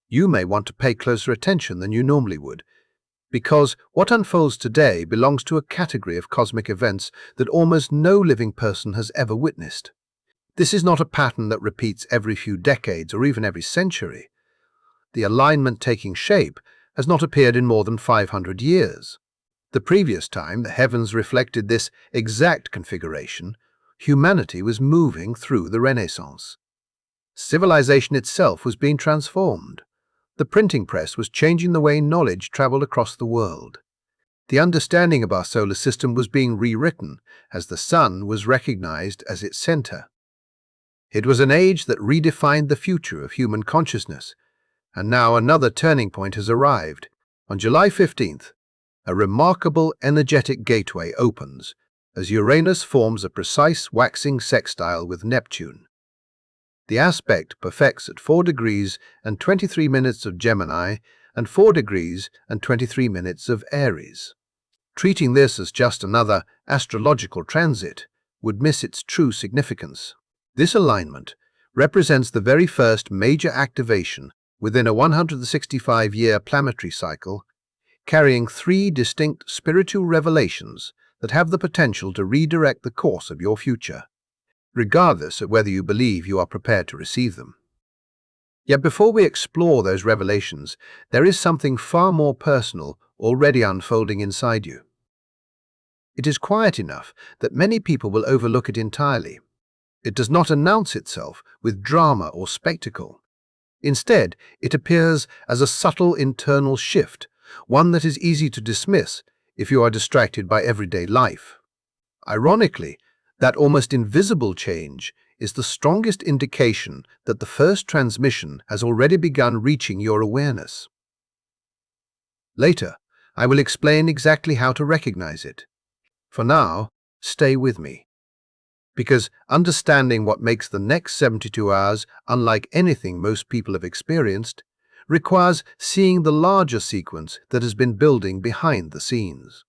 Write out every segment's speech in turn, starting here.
You may want to pay closer attention than you normally would, because what unfolds today belongs to a category of cosmic events that almost no living person has ever witnessed. This is not a pattern that repeats every few decades or even every century. The alignment taking shape has not appeared in more than 500 years. The previous time the heavens reflected this exact configuration, humanity was moving through the Renaissance. Civilization itself was being transformed. The printing press was changing the way knowledge traveled across the world. The understanding of our solar system was being rewritten as the sun was recognized as its center. It was an age that redefined the future of human consciousness, and now another turning point has arrived. On July 15th, a remarkable energetic gateway opens as Uranus forms a precise waxing sextile with Neptune. The aspect perfects at 4 degrees and 23 minutes of Gemini and 4 degrees and 23 minutes of Aries. Treating this as just another astrological transit would miss its true significance. This alignment represents the very first major activation within a 165-year planetary cycle, carrying 3 distinct spiritual revelations that have the potential to redirect the course of your future, regardless of whether you believe you are prepared to receive them. Yet before we explore those revelations, there is something far more personal already unfolding inside you. It is quiet enough that many people will overlook it entirely. It does not announce itself with drama or spectacle. Instead, it appears as a subtle internal shift, one that is easy to dismiss if you are distracted by everyday life. Ironically, that almost invisible change is the strongest indication that the first transmission has already begun reaching your awareness. Later, I will explain exactly how to recognize it. For now, stay with me, because understanding what makes the next 72 hours unlike anything most people have experienced requires seeing the larger sequence that has been building behind the scenes.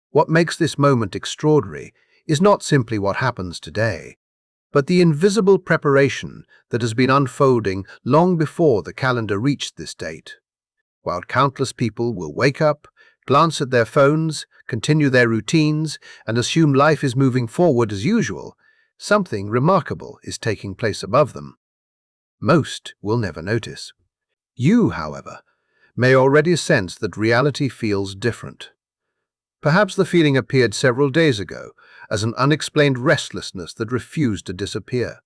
What makes this moment extraordinary is not simply what happens today, but the invisible preparation that has been unfolding long before the calendar reached this date. While countless people will wake up, glance at their phones, continue their routines, and assume life is moving forward as usual, something remarkable is taking place above them. Most will never notice. You, however, may already sense that reality feels different. Perhaps the feeling appeared several days ago as an unexplained restlessness that refused to disappear.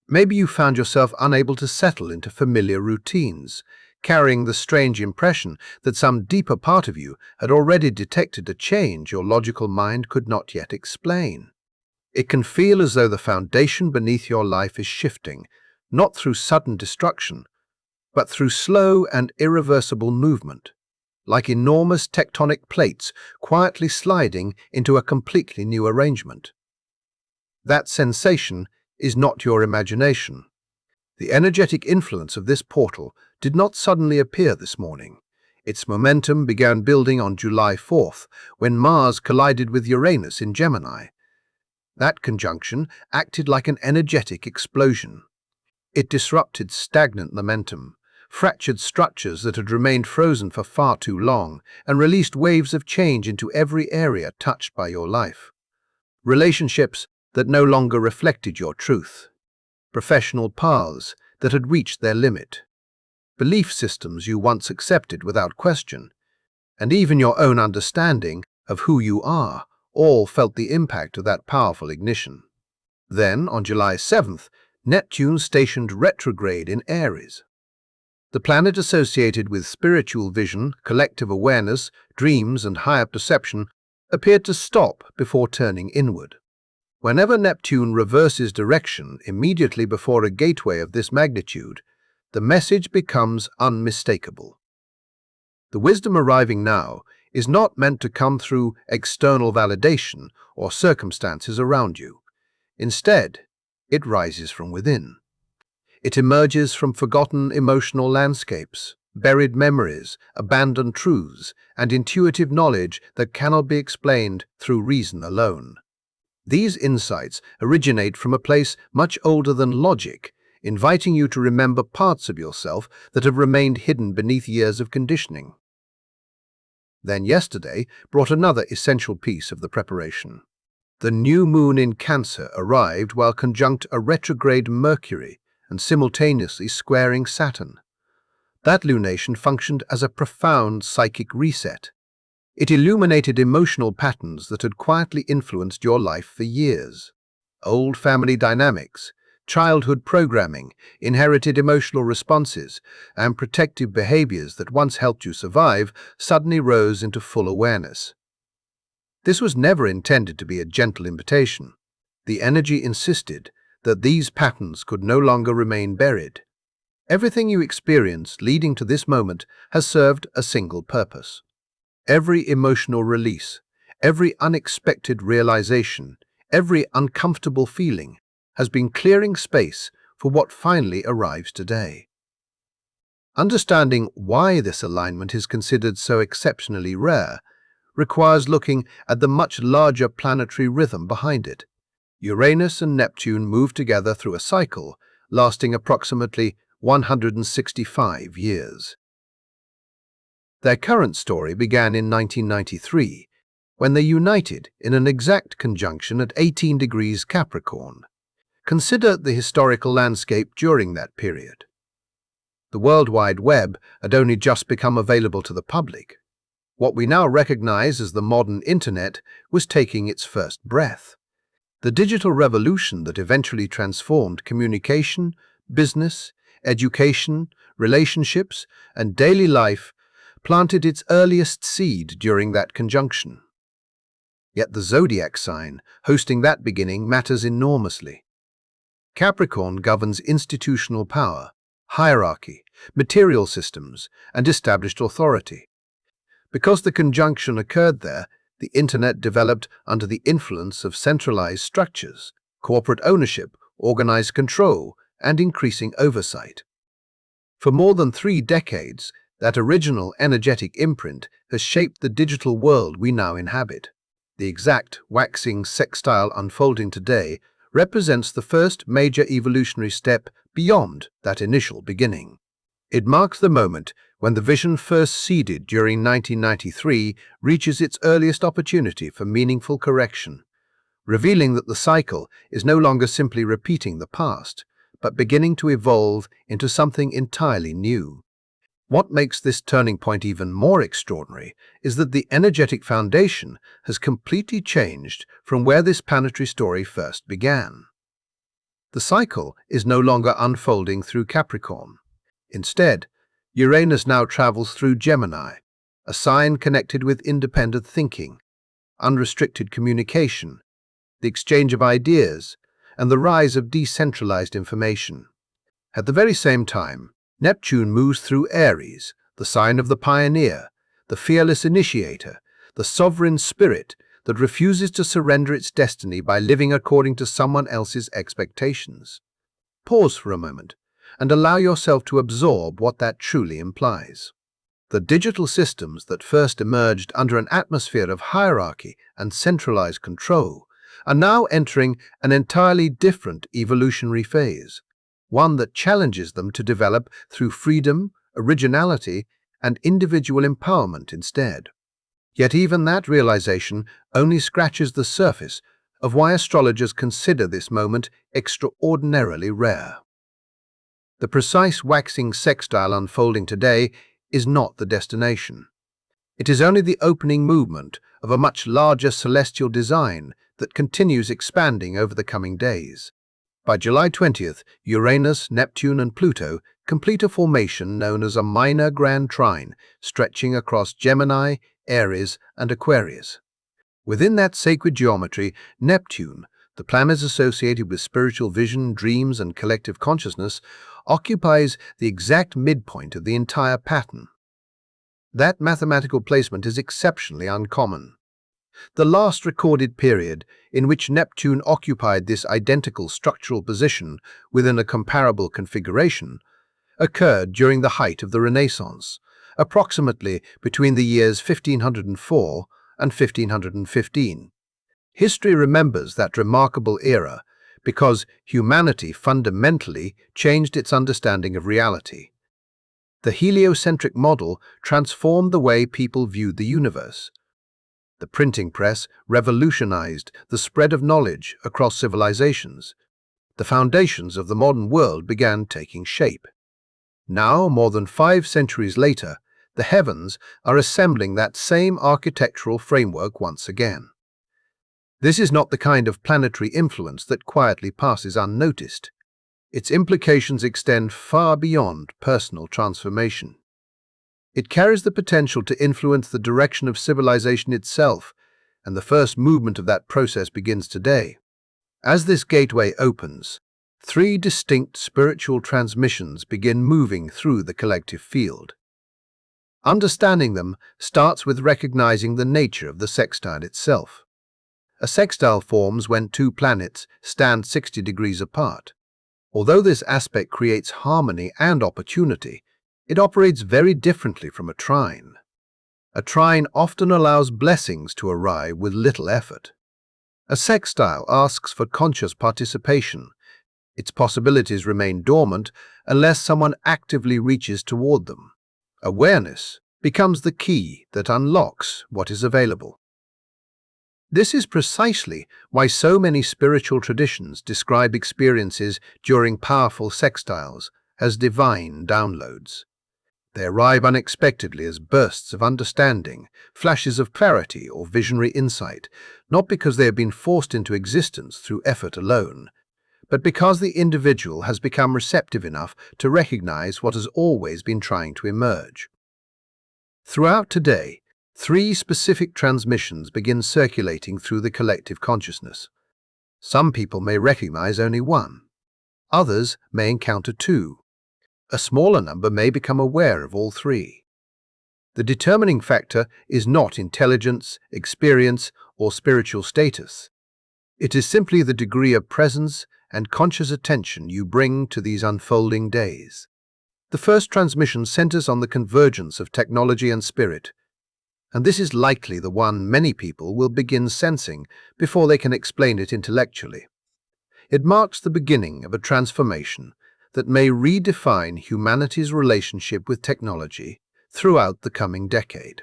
Maybe you found yourself unable to settle into familiar routines, carrying the strange impression that some deeper part of you had already detected a change your logical mind could not yet explain. It can feel as though the foundation beneath your life is shifting, not through sudden destruction, but through slow and irreversible movement, like enormous tectonic plates quietly sliding into a completely new arrangement. That sensation is not your imagination. The energetic influence of this portal did not suddenly appear this morning. Its momentum began building on July 4th, when Mars collided with Uranus in Gemini. That conjunction acted like an energetic explosion. It disrupted stagnant momentum, fractured structures that had remained frozen for far too long, and released waves of change into every area touched by your life. Relationships that no longer reflected your truth. Professional paths that had reached their limit. Belief systems you once accepted without question. And even your own understanding of who you are all felt the impact of that powerful ignition. Then, on July 7th, Neptune stationed retrograde in Aries. The planet associated with spiritual vision, collective awareness, dreams, and higher perception appeared to stop before turning inward. Whenever Neptune reverses direction immediately before a gateway of this magnitude, the message becomes unmistakable. The wisdom arriving now is not meant to come through external validation or circumstances around you. Instead, it rises from within. It emerges from forgotten emotional landscapes, buried memories, abandoned truths, and intuitive knowledge that cannot be explained through reason alone. These insights originate from a place much older than logic, inviting you to remember parts of yourself that have remained hidden beneath years of conditioning. Then yesterday brought another essential piece of the preparation. The new moon in Cancer arrived while conjunct a retrograde Mercury and simultaneously squaring Saturn. That lunation functioned as a profound psychic reset. It illuminated emotional patterns that had quietly influenced your life for years. Old family dynamics, childhood programming, inherited emotional responses, and protective behaviors that once helped you survive suddenly rose into full awareness. This was never intended to be a gentle invitation. The energy insisted that these patterns could no longer remain buried. Everything you experienced leading to this moment has served a single purpose. Every emotional release, every unexpected realization, every uncomfortable feeling has been clearing space for what finally arrives today. Understanding why this alignment is considered so exceptionally rare requires looking at the much larger planetary rhythm behind it. Uranus and Neptune move together through a cycle lasting approximately 165 years. Their current story began in 1993, when they united in an exact conjunction at 18 degrees Capricorn. Consider the historical landscape during that period. The World Wide Web had only just become available to the public. What we now recognize as the modern Internet was taking its first breath. The digital revolution that eventually transformed communication, business, education, relationships, and daily life planted its earliest seed during that conjunction. Yet the zodiac sign hosting that beginning matters enormously. Capricorn governs institutional power, hierarchy, material systems, and established authority. Because the conjunction occurred there, the Internet developed under the influence of centralized structures, corporate ownership, organized control, and increasing oversight. For more than 3 decades, that original energetic imprint has shaped the digital world we now inhabit. The exact waxing sextile unfolding today represents the first major evolutionary step beyond that initial beginning. It marks the moment when the vision first seeded during 1993 reaches its earliest opportunity for meaningful correction, revealing that the cycle is no longer simply repeating the past, but beginning to evolve into something entirely new. What makes this turning point even more extraordinary is that the energetic foundation has completely changed from where this planetary story first began. The cycle is no longer unfolding through Capricorn. Instead, Uranus now travels through Gemini, a sign connected with independent thinking, unrestricted communication, the exchange of ideas, and the rise of decentralized information. At the very same time, Neptune moves through Aries, the sign of the pioneer, the fearless initiator, the sovereign spirit that refuses to surrender its destiny by living according to someone else's expectations. Pause for a moment and allow yourself to absorb what that truly implies. The digital systems that first emerged under an atmosphere of hierarchy and centralized control are now entering an entirely different evolutionary phase, one that challenges them to develop through freedom, originality, and individual empowerment instead. Yet even that realization only scratches the surface of why astrologers consider this moment extraordinarily rare. The precise waxing sextile unfolding today is not the destination. It is only the opening movement of a much larger celestial design that continues expanding over the coming days. By July 20th, Uranus, Neptune, and Pluto complete a formation known as a minor grand trine stretching across Gemini, Aries, and Aquarius. Within that sacred geometry, Neptune, the planet associated with spiritual vision, dreams, and collective consciousness, occupies the exact midpoint of the entire pattern. That mathematical placement is exceptionally uncommon. The last recorded period in which Neptune occupied this identical structural position within a comparable configuration occurred during the height of the Renaissance, approximately between the years 1504 and 1515. History remembers that remarkable era because humanity fundamentally changed its understanding of reality. The heliocentric model transformed the way people viewed the universe. The printing press revolutionized the spread of knowledge across civilizations. The foundations of the modern world began taking shape. Now, more than 5 centuries later, the heavens are assembling that same architectural framework once again. This is not the kind of planetary influence that quietly passes unnoticed. Its implications extend far beyond personal transformation. It carries the potential to influence the direction of civilization itself, and the first movement of that process begins today. As this gateway opens, 3 distinct spiritual transmissions begin moving through the collective field. Understanding them starts with recognizing the nature of the sextile itself. A sextile forms when 2 planets stand 60 degrees apart. Although this aspect creates harmony and opportunity, it operates very differently from a trine. A trine often allows blessings to arrive with little effort. A sextile asks for conscious participation. Its possibilities remain dormant unless someone actively reaches toward them. Awareness becomes the key that unlocks what is available. This is precisely why so many spiritual traditions describe experiences during powerful sextiles as divine downloads. They arrive unexpectedly as bursts of understanding, flashes of clarity or visionary insight, not because they have been forced into existence through effort alone, but because the individual has become receptive enough to recognize what has always been trying to emerge. Throughout today, 3 specific transmissions begin circulating through the collective consciousness. Some people may recognize only one. Others may encounter 2. A smaller number may become aware of all 3. The determining factor is not intelligence, experience, or spiritual status. It is simply the degree of presence and conscious attention you bring to these unfolding days. The first transmission centers on the convergence of technology and spirit, and this is likely the one many people will begin sensing before they can explain it intellectually. It marks the beginning of a transformation that may redefine humanity's relationship with technology throughout the coming decade.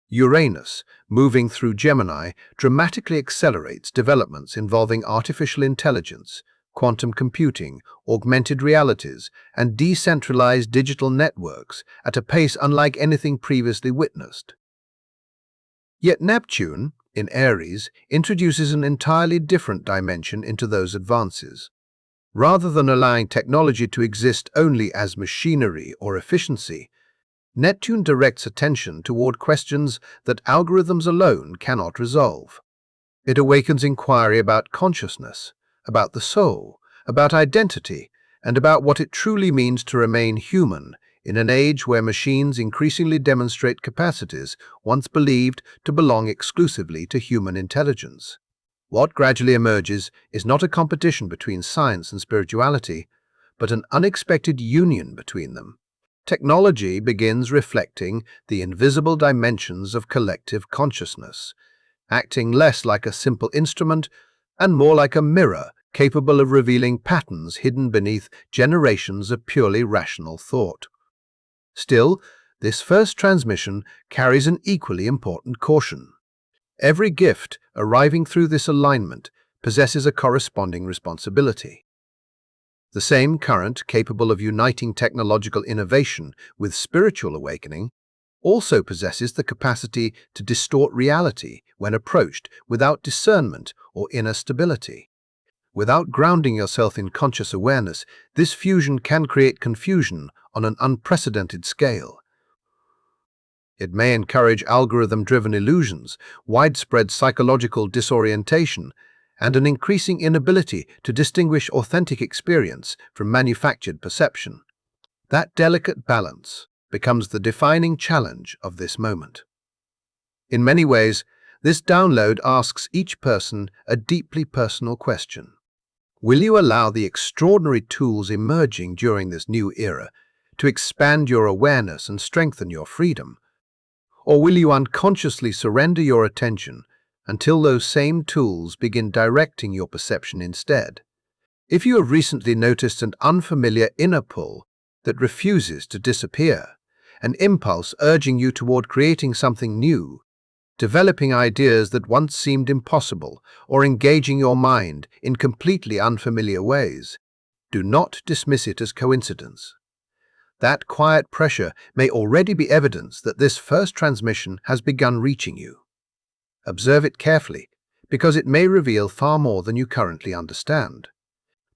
Uranus, moving through Gemini, dramatically accelerates developments involving artificial intelligence, quantum computing, augmented realities, and decentralized digital networks at a pace unlike anything previously witnessed. Yet Neptune, in Aries, introduces an entirely different dimension into those advances. Rather than allowing technology to exist only as machinery or efficiency, Neptune directs attention toward questions that algorithms alone cannot resolve. It awakens inquiry about consciousness, about the soul, about identity, and about what it truly means to remain human in an age where machines increasingly demonstrate capacities once believed to belong exclusively to human intelligence. What gradually emerges is not a competition between science and spirituality, but an unexpected union between them. Technology begins reflecting the invisible dimensions of collective consciousness, acting less like a simple instrument and more like a mirror capable of revealing patterns hidden beneath generations of purely rational thought. Still, this first transmission carries an equally important caution. Every gift arriving through this alignment possesses a corresponding responsibility. The same current capable of uniting technological innovation with spiritual awakening also possesses the capacity to distort reality when approached without discernment or inner stability. Without grounding yourself in conscious awareness, this fusion can create confusion on an unprecedented scale. It may encourage algorithm-driven illusions, widespread psychological disorientation, and an increasing inability to distinguish authentic experience from manufactured perception. That delicate balance becomes the defining challenge of this moment. In many ways, this download asks each person a deeply personal question. Will you allow the extraordinary tools emerging during this new era to expand your awareness and strengthen your freedom? Or will you unconsciously surrender your attention until those same tools begin directing your perception instead? If you have recently noticed an unfamiliar inner pull that refuses to disappear, an impulse urging you toward creating something new, developing ideas that once seemed impossible, or engaging your mind in completely unfamiliar ways, do not dismiss it as coincidence. That quiet pressure may already be evidence that this first transmission has begun reaching you. Observe it carefully, because it may reveal far more than you currently understand.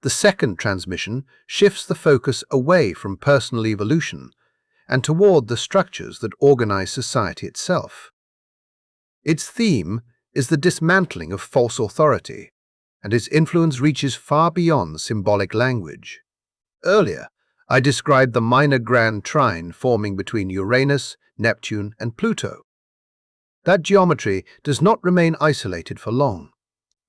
The second transmission shifts the focus away from personal evolution and toward the structures that organize society itself. Its theme is the dismantling of false authority, and its influence reaches far beyond symbolic language. Earlier, I described the minor grand trine forming between Uranus, Neptune, and Pluto. That geometry does not remain isolated for long.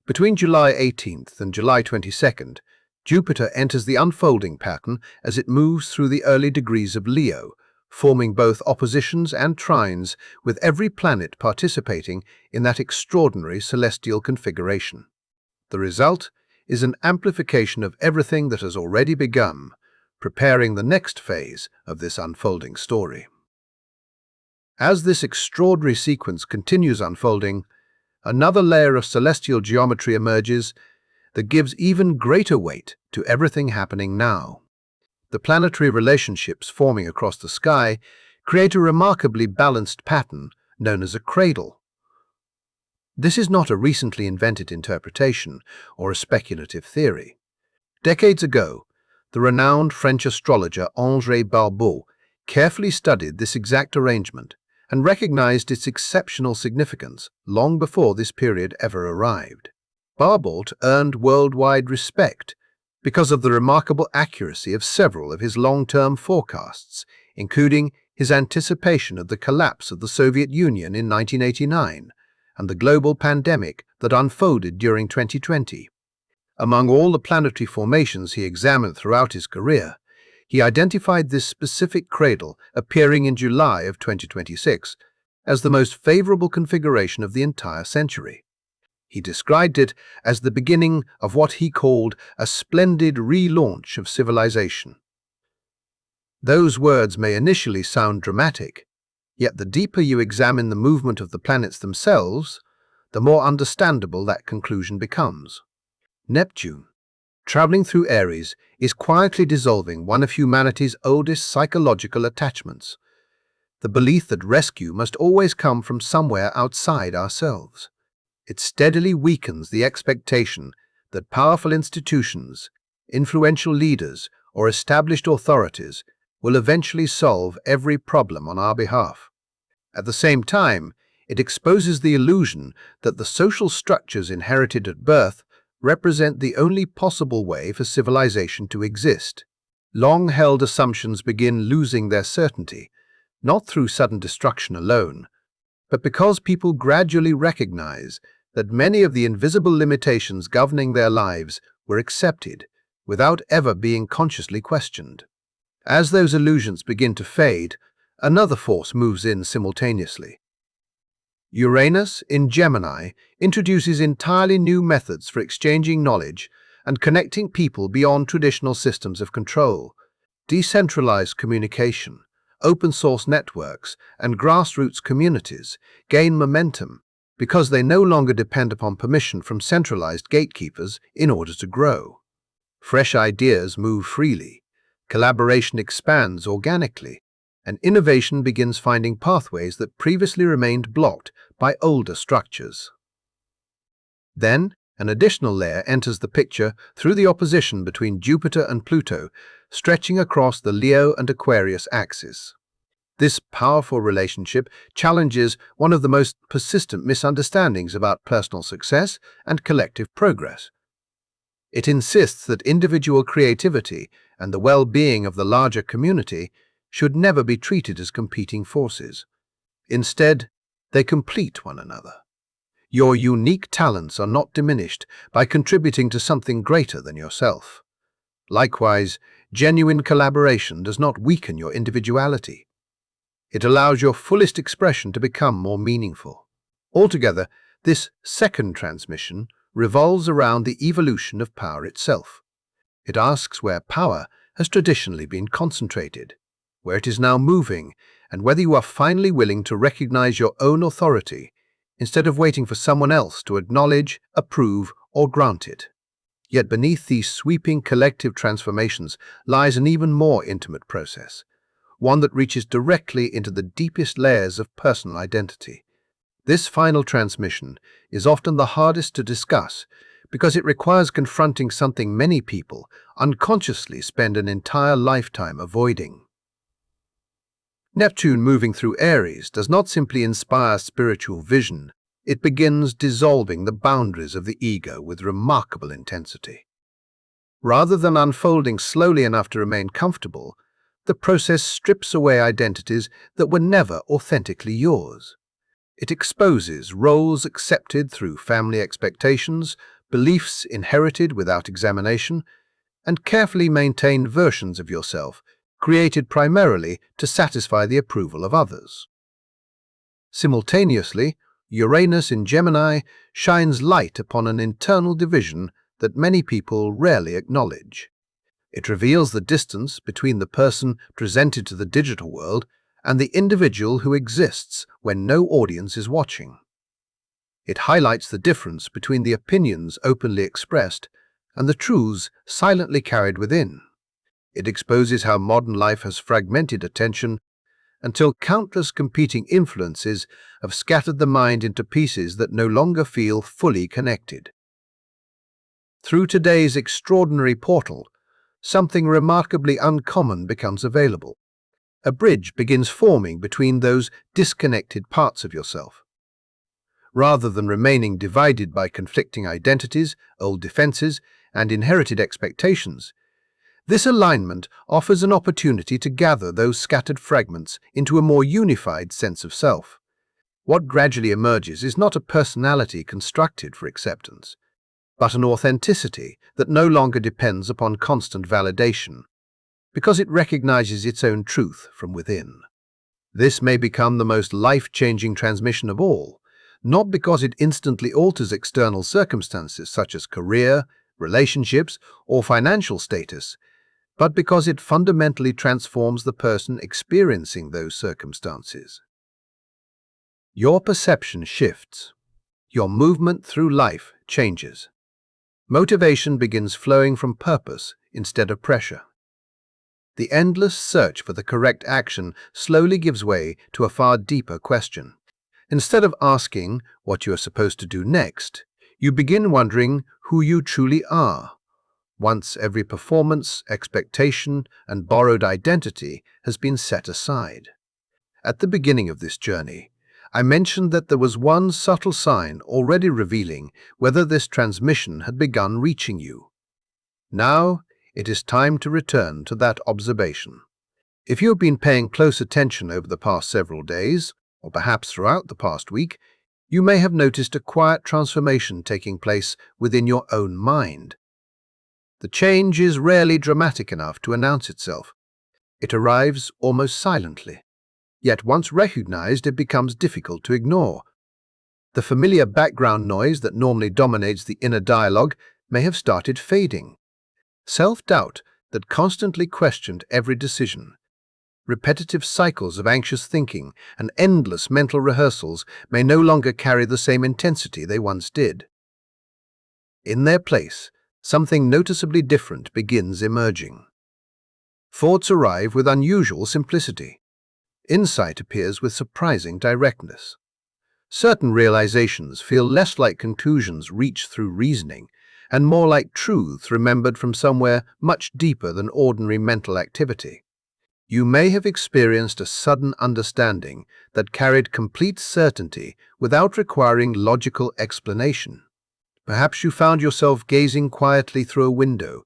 Between July 18th and July 22nd, Jupiter enters the unfolding pattern as it moves through the early degrees of Leo, forming both oppositions and trines, with every planet participating in that extraordinary celestial configuration. The result is an amplification of everything that has already begun, preparing the next phase of this unfolding story. As this extraordinary sequence continues unfolding, another layer of celestial geometry emerges that gives even greater weight to everything happening now. The planetary relationships forming across the sky create a remarkably balanced pattern known as a cradle. This is not a recently invented interpretation or a speculative theory. Decades ago, the renowned French astrologer André Barbault carefully studied this exact arrangement and recognized its exceptional significance long before this period ever arrived. Barbault earned worldwide respect because of the remarkable accuracy of several of his long-term forecasts, including his anticipation of the collapse of the Soviet Union in 1989 and the global pandemic that unfolded during 2020. Among all the planetary formations he examined throughout his career, he identified this specific cradle appearing in July of 2026 as the most favorable configuration of the entire century. He described it as the beginning of what he called a splendid relaunch of civilization. Those words may initially sound dramatic, yet the deeper you examine the movement of the planets themselves, the more understandable that conclusion becomes. Neptune, traveling through Aries, is quietly dissolving one of humanity's oldest psychological attachments, the belief that rescue must always come from somewhere outside ourselves. It steadily weakens the expectation that powerful institutions, influential leaders, or established authorities will eventually solve every problem on our behalf. At the same time, it exposes the illusion that the social structures inherited at birth represent the only possible way for civilization to exist. Long-held assumptions begin losing their certainty, not through sudden destruction alone, but because people gradually recognize that many of the invisible limitations governing their lives were accepted without ever being consciously questioned. As those illusions begin to fade, another force moves in simultaneously. Uranus, in Gemini, introduces entirely new methods for exchanging knowledge and connecting people beyond traditional systems of control. Decentralized communication, open-source networks, and grassroots communities gain momentum because they no longer depend upon permission from centralized gatekeepers in order to grow. Fresh ideas move freely, collaboration expands organically, and innovation begins finding pathways that previously remained blocked by older structures. Then, an additional layer enters the picture through the opposition between Jupiter and Pluto, stretching across the Leo and Aquarius axis. This powerful relationship challenges one of the most persistent misunderstandings about personal success and collective progress. It insists that individual creativity and the well-being of the larger community should never be treated as competing forces. Instead, they complete one another. Your unique talents are not diminished by contributing to something greater than yourself. Likewise, genuine collaboration does not weaken your individuality. It allows your fullest expression to become more meaningful. Altogether, this second transmission revolves around the evolution of power itself. It asks where power has traditionally been concentrated, where it is now moving, and whether you are finally willing to recognize your own authority instead of waiting for someone else to acknowledge, approve, or grant it. Yet beneath these sweeping collective transformations lies an even more intimate process, one that reaches directly into the deepest layers of personal identity. This final transmission is often the hardest to discuss because it requires confronting something many people unconsciously spend an entire lifetime avoiding. Neptune moving through Aries does not simply inspire spiritual vision, it begins dissolving the boundaries of the ego with remarkable intensity. Rather than unfolding slowly enough to remain comfortable, the process strips away identities that were never authentically yours. It exposes roles accepted through family expectations, beliefs inherited without examination, and carefully maintained versions of yourself created primarily to satisfy the approval of others. Simultaneously, Uranus in Gemini shines light upon an internal division that many people rarely acknowledge. It reveals the distance between the person presented to the digital world and the individual who exists when no audience is watching. It highlights the difference between the opinions openly expressed and the truths silently carried within. It exposes how modern life has fragmented attention until countless competing influences have scattered the mind into pieces that no longer feel fully connected. Through today's extraordinary portal, something remarkably uncommon becomes available. A bridge begins forming between those disconnected parts of yourself. Rather than remaining divided by conflicting identities, old defenses, and inherited expectations, this alignment offers an opportunity to gather those scattered fragments into a more unified sense of self. What gradually emerges is not a personality constructed for acceptance, but an authenticity that no longer depends upon constant validation, because it recognizes its own truth from within. This may become the most life-changing transmission of all, not because it instantly alters external circumstances such as career, relationships, or financial status, but because it fundamentally transforms the person experiencing those circumstances. Your perception shifts. Your movement through life changes. Motivation begins flowing from purpose instead of pressure. The endless search for the correct action slowly gives way to a far deeper question. Instead of asking what you are supposed to do next, you begin wondering who you truly are, once every performance, expectation, and borrowed identity has been set aside. At the beginning of this journey, I mentioned that there was one subtle sign already revealing whether this transmission had begun reaching you. Now, it is time to return to that observation. If you have been paying close attention over the past several days, or perhaps throughout the past week, you may have noticed a quiet transformation taking place within your own mind. The change is rarely dramatic enough to announce itself. It arrives almost silently. Yet once recognized, it becomes difficult to ignore. The familiar background noise that normally dominates the inner dialogue may have started fading. Self-doubt that constantly questioned every decision, repetitive cycles of anxious thinking, and endless mental rehearsals may no longer carry the same intensity they once did. In their place, something noticeably different begins emerging. Thoughts arrive with unusual simplicity. Insight appears with surprising directness. Certain realizations feel less like conclusions reached through reasoning and more like truths remembered from somewhere much deeper than ordinary mental activity. You may have experienced a sudden understanding that carried complete certainty without requiring logical explanation. Perhaps you found yourself gazing quietly through a window,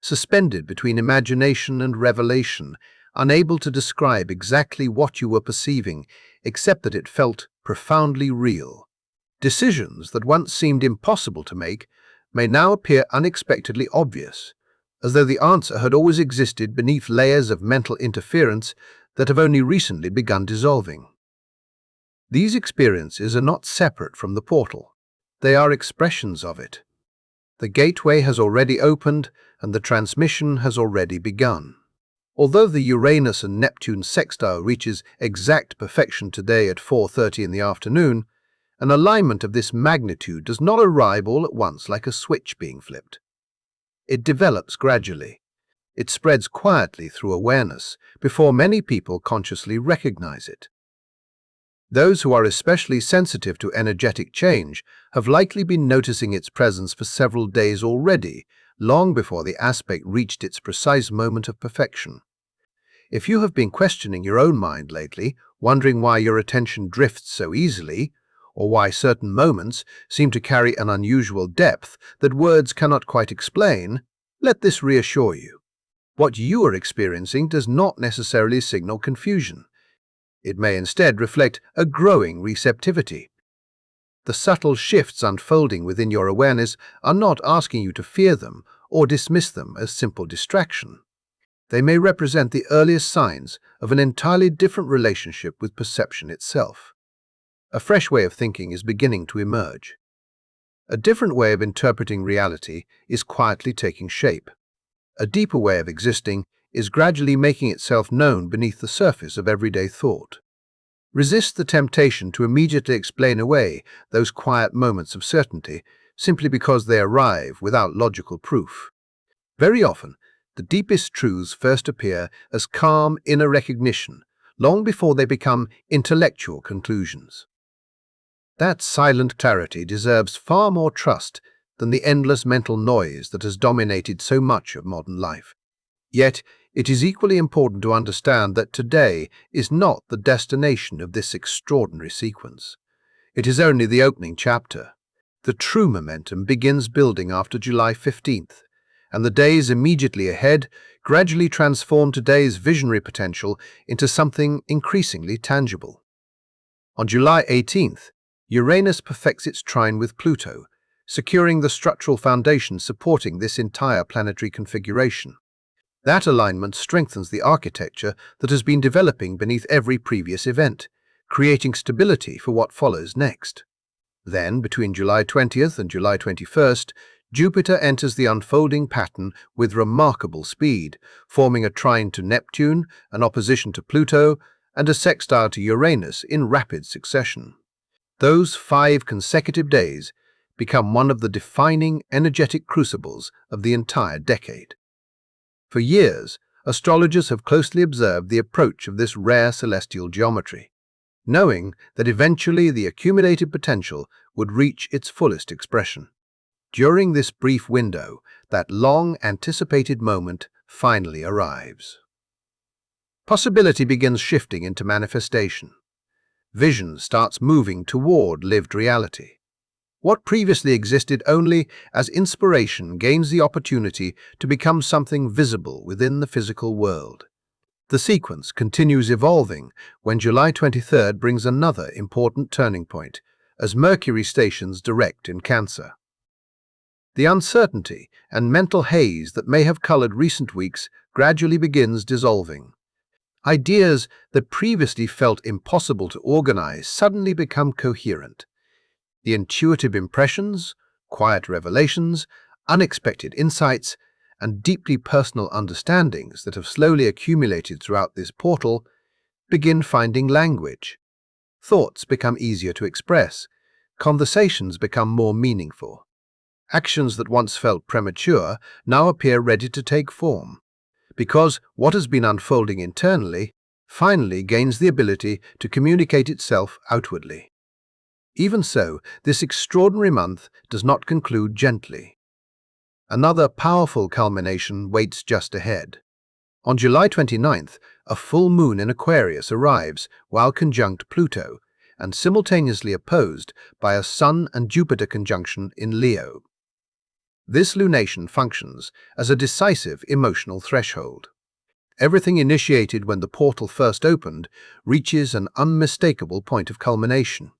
suspended between imagination and revelation, unable to describe exactly what you were perceiving, except that it felt profoundly real. Decisions that once seemed impossible to make may now appear unexpectedly obvious, as though the answer had always existed beneath layers of mental interference that have only recently begun dissolving. These experiences are not separate from the portal. They are expressions of it. The gateway has already opened and the transmission has already begun. Although the Uranus and Neptune sextile reaches exact perfection today at 4:30 in the afternoon, an alignment of this magnitude does not arrive all at once like a switch being flipped. It develops gradually. It spreads quietly through awareness before many people consciously recognize it. Those who are especially sensitive to energetic change have likely been noticing its presence for several days already, long before the aspect reached its precise moment of perfection. If you have been questioning your own mind lately, wondering why your attention drifts so easily, or why certain moments seem to carry an unusual depth that words cannot quite explain, let this reassure you. What you are experiencing does not necessarily signal confusion. It may instead reflect a growing receptivity. The subtle shifts unfolding within your awareness are not asking you to fear them or dismiss them as simple distraction. They may represent the earliest signs of an entirely different relationship with perception itself. A fresh way of thinking is beginning to emerge. A different way of interpreting reality is quietly taking shape. A deeper way of existing is gradually making itself known beneath the surface of everyday thought. Resist the temptation to immediately explain away those quiet moments of certainty simply because they arrive without logical proof. Very often, the deepest truths first appear as calm inner recognition, long before they become intellectual conclusions. That silent clarity deserves far more trust than the endless mental noise that has dominated so much of modern life. Yet, it is equally important to understand that today is not the destination of this extraordinary sequence. It is only the opening chapter. The true momentum begins building after July 15th, and the days immediately ahead gradually transform today's visionary potential into something increasingly tangible. On July 18th, Uranus perfects its trine with Pluto, securing the structural foundation supporting this entire planetary configuration. That alignment strengthens the architecture that has been developing beneath every previous event, creating stability for what follows next. Then, between July 20th and July 21st, Jupiter enters the unfolding pattern with remarkable speed, forming a trine to Neptune, an opposition to Pluto, and a sextile to Uranus in rapid succession. Those 5 consecutive days become one of the defining energetic crucibles of the entire decade. For years, astrologers have closely observed the approach of this rare celestial geometry, knowing that eventually the accumulated potential would reach its fullest expression. During this brief window, that long-anticipated moment finally arrives. Possibility begins shifting into manifestation. Vision starts moving toward lived reality. What previously existed only as inspiration gains the opportunity to become something visible within the physical world. The sequence continues evolving when July 23rd brings another important turning point, as Mercury stations direct in Cancer. The uncertainty and mental haze that may have colored recent weeks gradually begins dissolving. Ideas that previously felt impossible to organize suddenly become coherent. The intuitive impressions, quiet revelations, unexpected insights, and deeply personal understandings that have slowly accumulated throughout this portal begin finding language. Thoughts become easier to express. Conversations become more meaningful. Actions that once felt premature now appear ready to take form, because what has been unfolding internally finally gains the ability to communicate itself outwardly. Even so, this extraordinary month does not conclude gently. Another powerful culmination waits just ahead. On July 29th, a full moon in Aquarius arrives while conjunct Pluto, and simultaneously opposed by a Sun and Jupiter conjunction in Leo. This lunation functions as a decisive emotional threshold. Everything initiated when the portal first opened reaches an unmistakable point of culmination.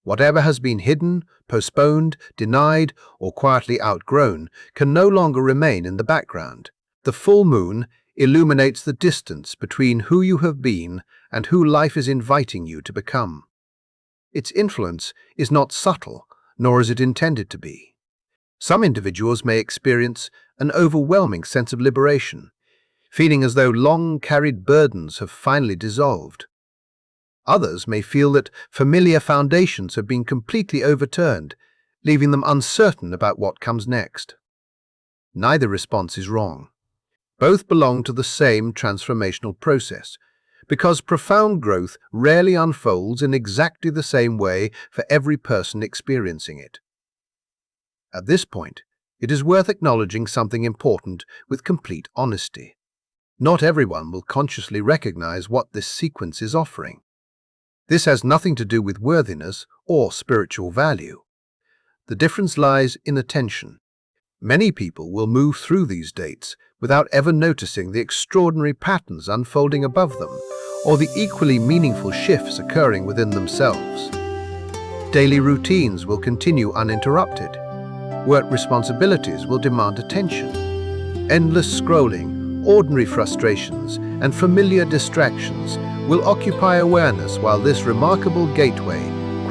Whatever has been hidden, postponed, denied, or quietly outgrown can no longer remain in the background. The full moon illuminates the distance between who you have been and who life is inviting you to become. Its influence is not subtle, nor is it intended to be. Some individuals may experience an overwhelming sense of liberation, feeling as though long-carried burdens have finally dissolved. Others may feel that familiar foundations have been completely overturned, leaving them uncertain about what comes next. Neither response is wrong. Both belong to the same transformational process, because profound growth rarely unfolds in exactly the same way for every person experiencing it. At this point, it is worth acknowledging something important with complete honesty. Not everyone will consciously recognize what this sequence is offering. This has nothing to do with worthiness or spiritual value. The difference lies in attention. Many people will move through these dates without ever noticing the extraordinary patterns unfolding above them or the equally meaningful shifts occurring within themselves. Daily routines will continue uninterrupted. Work responsibilities will demand attention. Endless scrolling, ordinary frustrations, and familiar distractions will occupy awareness while this remarkable gateway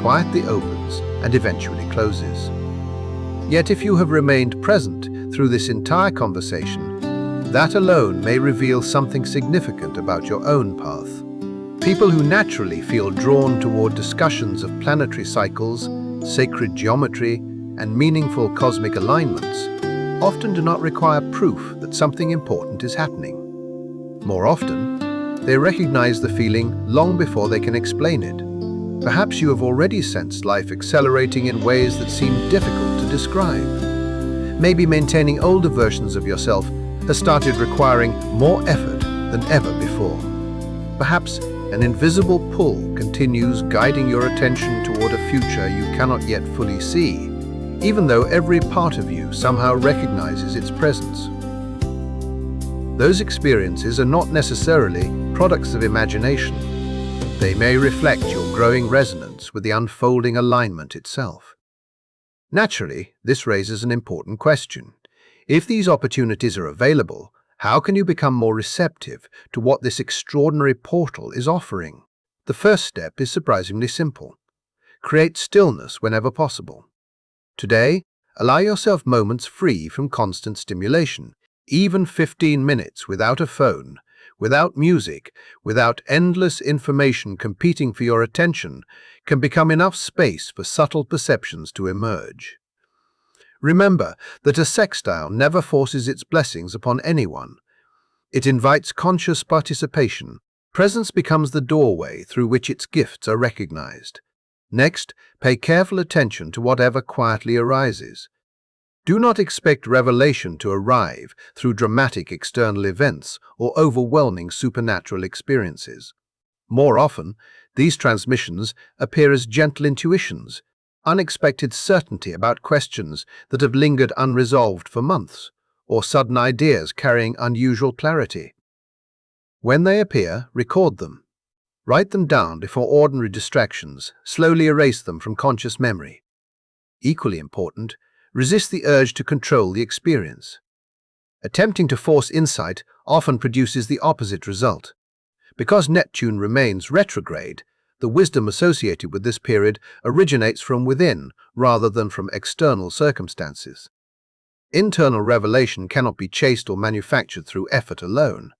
quietly opens and eventually closes. Yet if you have remained present through this entire conversation, that alone may reveal something significant about your own path. People who naturally feel drawn toward discussions of planetary cycles, sacred geometry, and meaningful cosmic alignments often do not require proof that something important is happening. More often, they recognize the feeling long before they can explain it. Perhaps you have already sensed life accelerating in ways that seem difficult to describe. Maybe maintaining older versions of yourself has started requiring more effort than ever before. Perhaps an invisible pull continues guiding your attention toward a future you cannot yet fully see, even though every part of you somehow recognizes its presence. Those experiences are not necessarily products of imagination. They may reflect your growing resonance with the unfolding alignment itself. Naturally, this raises an important question. If these opportunities are available, how can you become more receptive to what this extraordinary portal is offering? The first step is surprisingly simple. Create stillness whenever possible. Today, allow yourself moments free from constant stimulation, even 15 minutes without a phone, without music, without endless information competing for your attention, can become enough space for subtle perceptions to emerge. Remember that a sextile never forces its blessings upon anyone. It invites conscious participation. Presence becomes the doorway through which its gifts are recognized. Next, pay careful attention to whatever quietly arises. Do not expect revelation to arrive through dramatic external events or overwhelming supernatural experiences. More often, these transmissions appear as gentle intuitions, unexpected certainty about questions that have lingered unresolved for months, or sudden ideas carrying unusual clarity. When they appear, record them. Write them down before ordinary distractions, slowly erase them from conscious memory. Equally important, resist the urge to control the experience. Attempting to force insight often produces the opposite result. Because Neptune remains retrograde, the wisdom associated with this period originates from within rather than from external circumstances. Internal revelation cannot be chased or manufactured through effort alone.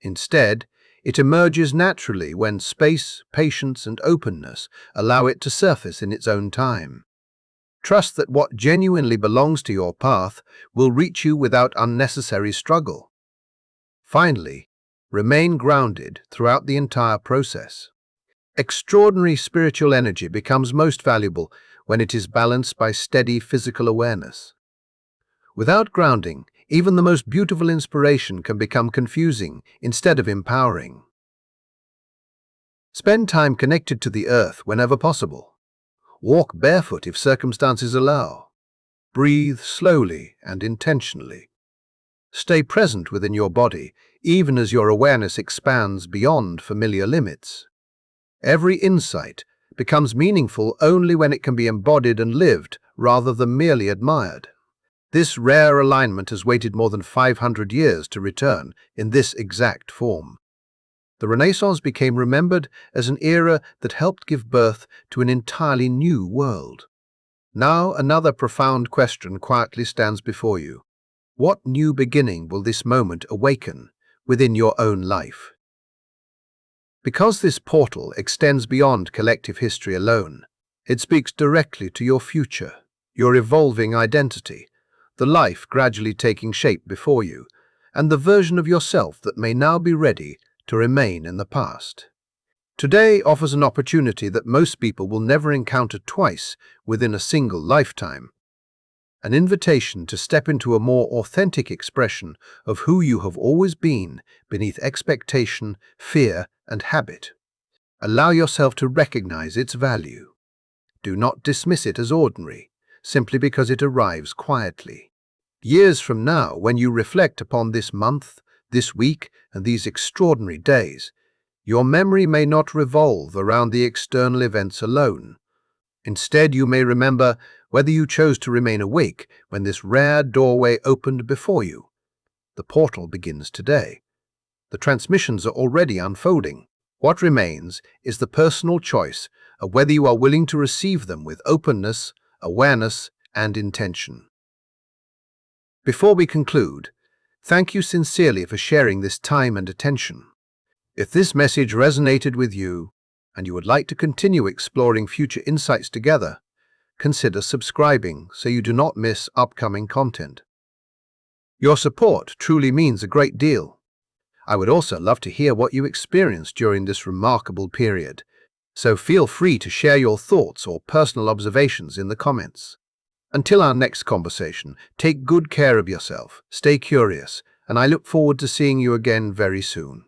Instead, it emerges naturally when space, patience, and openness allow it to surface in its own time. Trust that what genuinely belongs to your path will reach you without unnecessary struggle. Finally, remain grounded throughout the entire process. Extraordinary spiritual energy becomes most valuable when it is balanced by steady physical awareness. Without grounding, even the most beautiful inspiration can become confusing instead of empowering. Spend time connected to the earth whenever possible. Walk barefoot if circumstances allow. Breathe slowly and intentionally. Stay present within your body, even as your awareness expands beyond familiar limits. Every insight becomes meaningful only when it can be embodied and lived rather than merely admired. This rare alignment has waited more than 500 years to return in this exact form. The Renaissance became remembered as an era that helped give birth to an entirely new world. Now another profound question quietly stands before you. What new beginning will this moment awaken within your own life? Because this portal extends beyond collective history alone, it speaks directly to your future, your evolving identity, the life gradually taking shape before you, and the version of yourself that may now be ready to remain in the past. Today offers an opportunity that most people will never encounter twice within a single lifetime. An invitation to step into a more authentic expression of who you have always been beneath expectation, fear, and habit. Allow yourself to recognize its value. Do not dismiss it as ordinary, simply because it arrives quietly. Years from now, when you reflect upon this month, this week, and these extraordinary days, your memory may not revolve around the external events alone. Instead, you may remember whether you chose to remain awake when this rare doorway opened before you. The portal begins today. The transmissions are already unfolding. What remains is the personal choice of whether you are willing to receive them with openness, awareness, and intention. Before we conclude, thank you sincerely for sharing this time and attention. If this message resonated with you, and you would like to continue exploring future insights together, consider subscribing so you do not miss upcoming content. Your support truly means a great deal. I would also love to hear what you experienced during this remarkable period, so feel free to share your thoughts or personal observations in the comments. Until our next conversation, take good care of yourself, stay curious, and I look forward to seeing you again very soon.